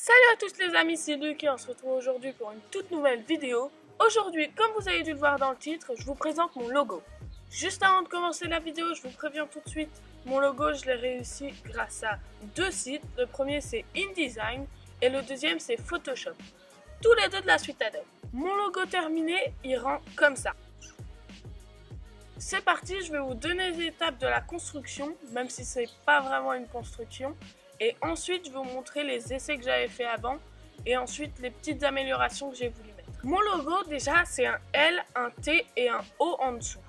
Salut à tous les amis, c'est Luc et on se retrouve aujourd'hui pour une toute nouvelle vidéo. Aujourd'hui, comme vous avez dû le voir dans le titre, je vous présente mon logo. Juste avant de commencer la vidéo, je vous préviens tout de suite, mon logo je l'ai réussi grâce à deux sites. Le premier c'est InDesign et le deuxième c'est Photoshop. Tous les deux de la suite Adobe. Mon logo terminé, il rend comme ça. C'est parti, je vais vous donner les étapes de la construction, même si c'est pas vraiment une construction. Et ensuite, je vais vous montrer les essais que j'avais fait avant et ensuite les petites améliorations que j'ai voulu mettre. Mon logo, déjà, c'est un L, un T et un O en dessous.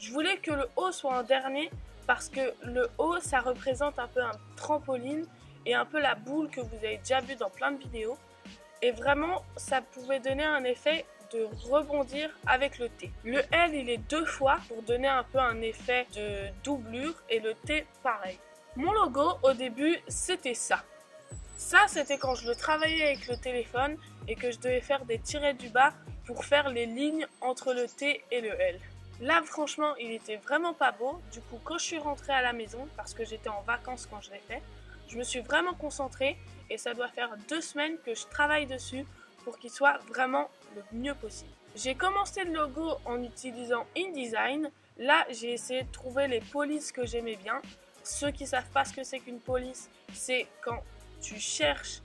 Je voulais que le O soit en dernier parce que le O, ça représente un peu un trampoline et un peu la boule que vous avez déjà vu dans plein de vidéos. Et vraiment, ça pouvait donner un effet de rebondir avec le T. Le L, il est deux fois pour donner un peu un effet de doublure et le T, pareil. Mon logo, au début, c'était ça. Ça, c'était quand je le travaillais avec le téléphone et que je devais faire des tirets du bas pour faire les lignes entre le T et le L. Là, franchement, il était vraiment pas beau. Du coup, quand je suis rentrée à la maison, parce que j'étais en vacances quand je l'ai fait, je me suis vraiment concentrée et ça doit faire 2 semaines que je travaille dessus pour qu'il soit vraiment le mieux possible. J'ai commencé le logo en utilisant InDesign. Là, j'ai essayé de trouver les polices que j'aimais bien. Ceux qui ne savent pas ce que c'est qu'une police, c'est quand tu cherches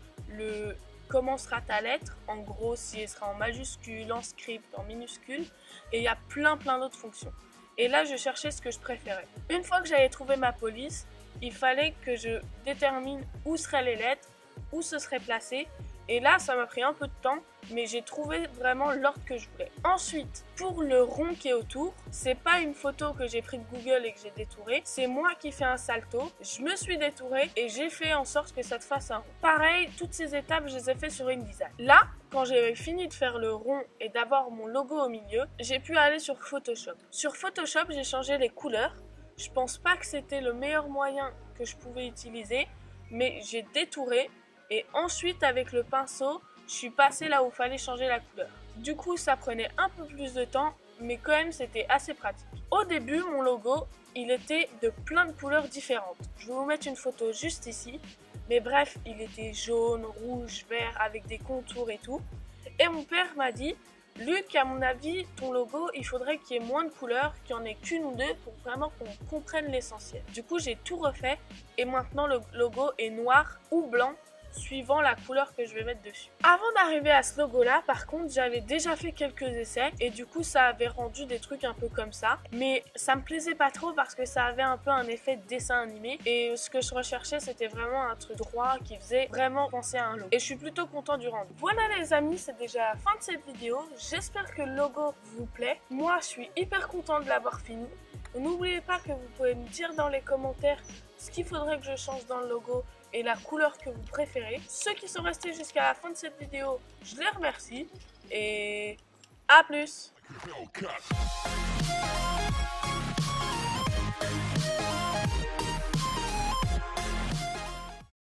comment sera ta lettre, en gros si elle sera en majuscule, en script, en minuscule, et il y a plein d'autres fonctions. Et là je cherchais ce que je préférais. Une fois que j'avais trouvé ma police, il fallait que je détermine où seraient les lettres, où ce serait placé, et là ça m'a pris un peu de temps, mais j'ai trouvé vraiment l'ordre que je voulais. Ensuite, pour le rond qui est autour, c'est pas une photo que j'ai prise de Google et que j'ai détourée, c'est moi qui fais un salto, je me suis détourée et j'ai fait en sorte que ça te fasse un rond. Pareil, toutes ces étapes, je les ai fait sur InDesign. Là, quand j'ai fini de faire le rond et d'avoir mon logo au milieu, j'ai pu aller sur Photoshop. Sur Photoshop, j'ai changé les couleurs. Je pense pas que c'était le meilleur moyen que je pouvais utiliser, mais j'ai détouré et ensuite avec le pinceau, je suis passée là où il fallait changer la couleur. Du coup, ça prenait un peu plus de temps, mais quand même, c'était assez pratique. Au début, mon logo, il était de plein de couleurs différentes. Je vais vous mettre une photo juste ici. Mais bref, il était jaune, rouge, vert, avec des contours et tout. Et mon père m'a dit, Luc, à mon avis, ton logo, il faudrait qu'il y ait moins de couleurs, qu'il n'y en ait qu'une ou deux pour vraiment qu'on comprenne l'essentiel. Du coup, j'ai tout refait et maintenant, le logo est noir ou blanc, suivant la couleur que je vais mettre dessus. Avant d'arriver à ce logo là, par contre, j'avais déjà fait quelques essais et du coup ça avait rendu des trucs un peu comme ça, mais ça me plaisait pas trop parce que ça avait un peu un effet de dessin animé et ce que je recherchais c'était vraiment un truc droit qui faisait vraiment penser à un logo et je suis plutôt content du rendu. Voilà les amis, c'est déjà la fin de cette vidéo, j'espère que le logo vous plaît. Moi je suis hyper content de l'avoir fini. N'oubliez pas que vous pouvez me dire dans les commentaires ce qu'il faudrait que je change dans le logo et la couleur que vous préférez. Ceux qui sont restés jusqu'à la fin de cette vidéo, je les remercie et à plus.